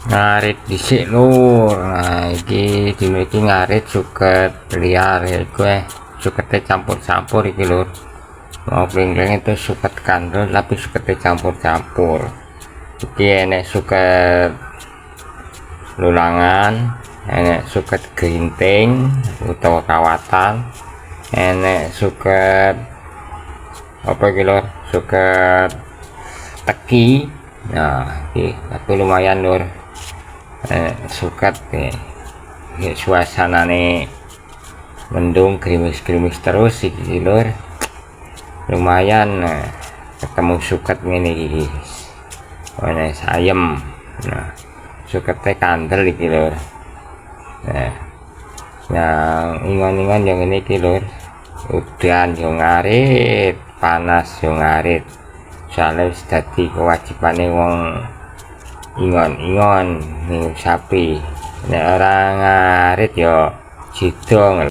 ngarit dhisik lur. Nah iki dimiliki ngarit suket liar ya gue suketnya campur-campur iki lur. Mau kling-kling itu suket kandel tapi suketnya campur-campur. Iki enek suket lulangan, enek suket gerinting utawa kawatan, enek suket apa iki lur, suket teki. Nah iki tapi lumayan lur, suket nih suasanane mendung gerimis-gerimis terus iki lur, lumayan. Ketemu suket ngene iki wene sayem. Nah suketnya kandel iki lur. Nah yang ingon-ingon yang ini iki lur, udan yo ngarit, panas yo ngarit, soalnya wis dadi kewajibane wong ingon-ingon ning sapi. Nek ora ngarit yo jidong.